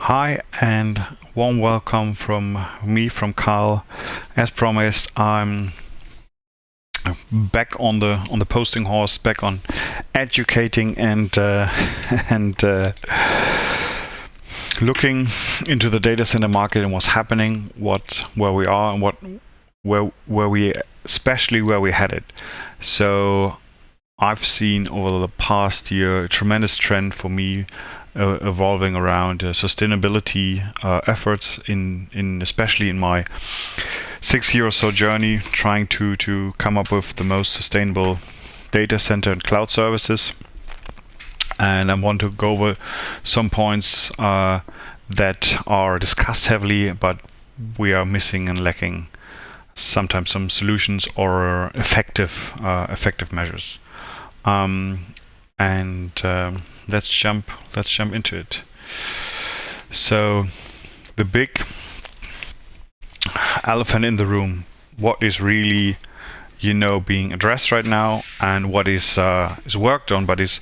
Hi and warm welcome from me, from Karl. As promised, I'm back on the posting horse, back on educating and and looking into the data center market and what's happening, where we are, and where we especially where we're headed. So I've seen over the past year a tremendous trend for me evolving around sustainability efforts in especially in my 6 year or so journey, trying to come up with the most sustainable data center and cloud services. And I want to go over some points that are discussed heavily, but we are missing and lacking sometimes some solutions or effective measures. Let's jump into it. So the big elephant in the room, what is really being addressed right now, and what is worked on but is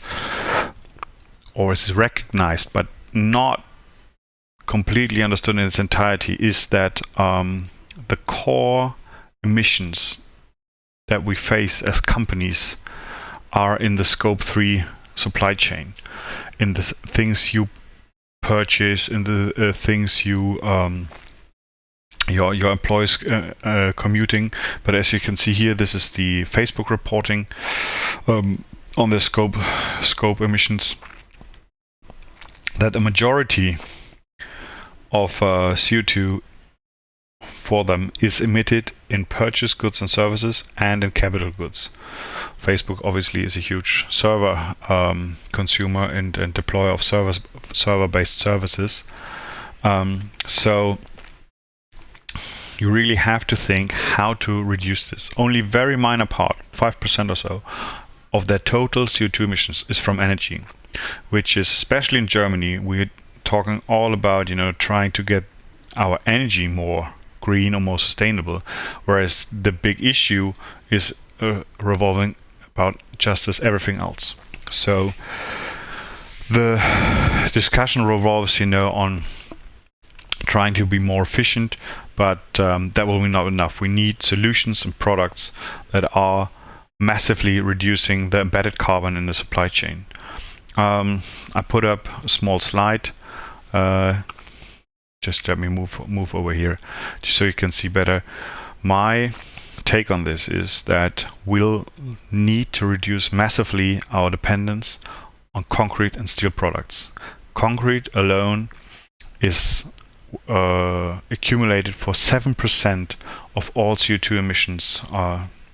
recognized but not completely understood in its entirety, is that the core emissions that we face as companies are in the scope 3 supply chain, in the things you purchase, in the things you your employees commuting. But as you can see here, this is the Facebook reporting on the scope emissions, that a majority of CO2 for them is emitted in purchased goods and services and in capital goods. Facebook obviously is a huge server consumer and deployer of server-based services. So you really have to think how to reduce this. Only very minor part, 5% or so, of their total CO2 emissions is from energy, which is, especially in Germany, we're talking all about trying to get our energy more green or more sustainable, whereas the big issue is revolving about just as everything else. So the discussion revolves on trying to be more efficient, but that will be not enough. We need solutions and products that are massively reducing the embedded carbon in the supply chain. I put up a small slide. Just let me move over here so you can see better. My take on this is that we'll need to reduce massively our dependence on concrete and steel products. Concrete alone is accumulated for 7% of all CO2 emissions,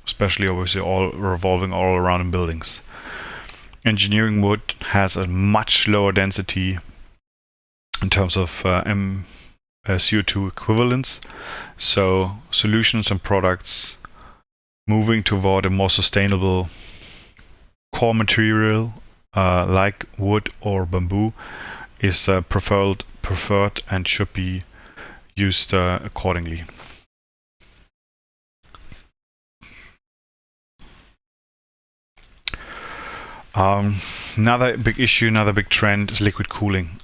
especially obviously all revolving all around in buildings. Engineering wood has a much lower density in terms of CO2 equivalents. So solutions and products moving toward a more sustainable core material like wood or bamboo is preferred and should be used accordingly. Another big issue, another big trend is liquid cooling.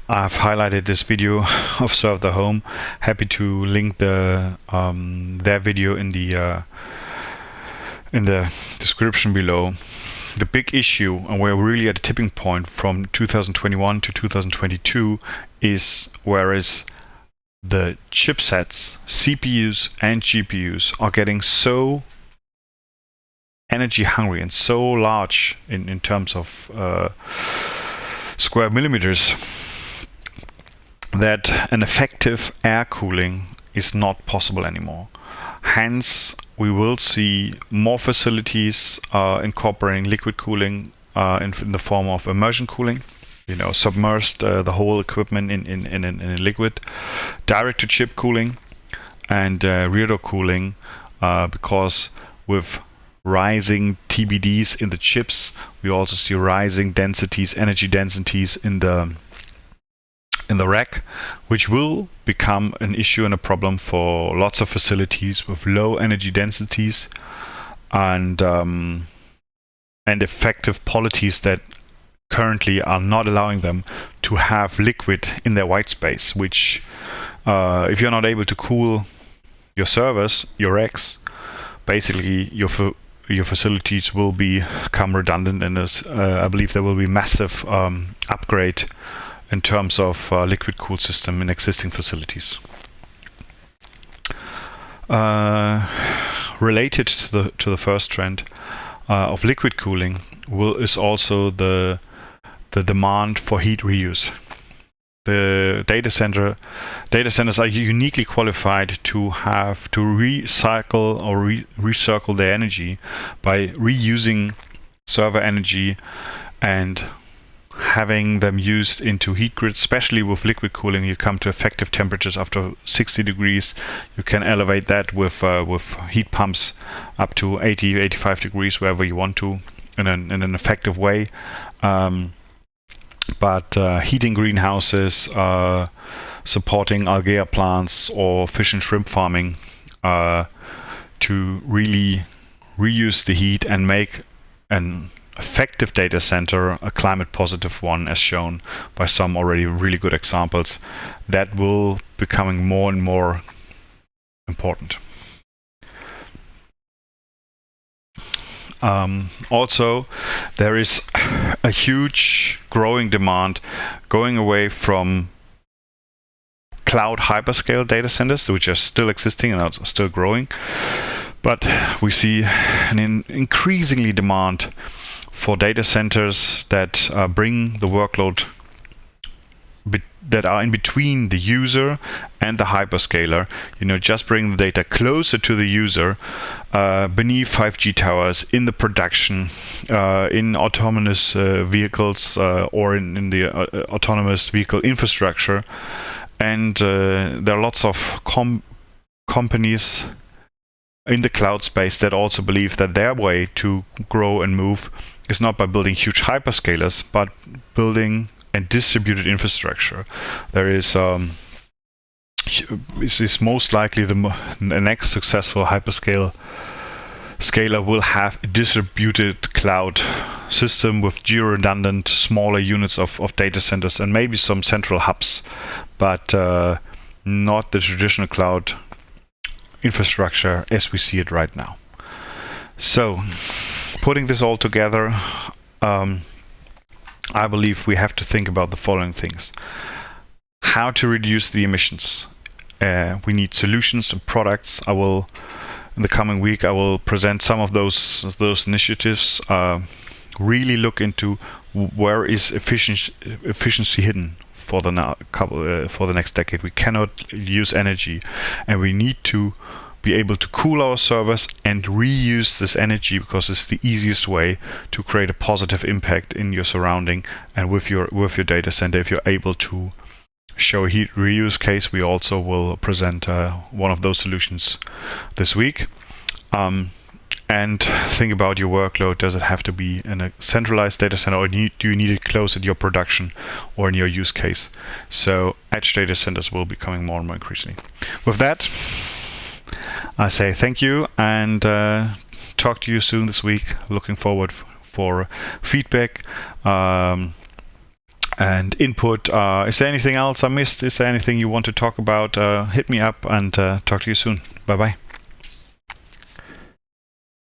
I've highlighted this video of Serve the Home. Happy to link their video in the description below. The big issue, and we're really at a tipping point from 2021 to 2022, is whereas the chipsets, CPUs and GPUs, are getting so energy hungry and so large in terms of square millimeters, that an effective air cooling is not possible anymore. Hence, we will see more facilities incorporating liquid cooling in the form of immersion cooling, submersed the whole equipment in liquid, direct-to-chip cooling, and rear door cooling, because with rising TBDs in the chips, we also see rising densities, energy densities in the rack, which will become an issue and a problem for lots of facilities with low energy densities and effective policies that currently are not allowing them to have liquid in their white space, which if you're not able to cool your servers, your racks, basically your facilities will become redundant, and I believe there will be massive upgrade in terms of liquid cool system in existing facilities. Related to the first trend of liquid cooling is also the demand for heat reuse. The data centers are uniquely qualified to recycle or recircle their energy by reusing server energy and having them used into heat grids. Especially with liquid cooling, you come to effective temperatures after 60 degrees. You can elevate that with heat pumps up to 80, 85 degrees, wherever you want to, in an effective way. But heating greenhouses, supporting algae plants, or fish and shrimp farming to really reuse the heat and make an effective data center a climate positive one, as shown by some already really good examples, that will becoming more and more important. Also, there is a huge growing demand going away from cloud hyperscale data centers, which are still existing and are still growing, but we see an increasingly demand for data centers that bring the workload that are in between the user and the hyperscaler. Just bring the data closer to the user, beneath 5G towers, in the production, in autonomous vehicles, or in the autonomous vehicle infrastructure. And there are lots of companies in the cloud space that also believe that their way to grow and move is not by building huge hyperscalers, but building and distributed infrastructure. There is most likely the next successful hyperscaler will have a distributed cloud system with geo-redundant smaller units of data centers and maybe some central hubs, but not the traditional cloud infrastructure as we see it right now. So, putting this all together, I believe we have to think about the following things. How to reduce the emissions. We need solutions and products. In the coming week, I will present some of those initiatives. Really look into where is efficiency hidden for the next decade. We cannot use energy, and we need to be able to cool our servers and reuse this energy, because it's the easiest way to create a positive impact in your surrounding and with your data center. If you're able to show a heat reuse case, we also will present one of those solutions this week. And think about your workload. Does it have to be in a centralized data center, or do you need it close at your production or in your use case? So edge data centers will be coming more and more increasingly. With that, I say thank you, and talk to you soon this week. Looking forward for feedback and input. Is there anything else I missed? Is there anything you want to talk about? Hit me up, and talk to you soon. Bye bye.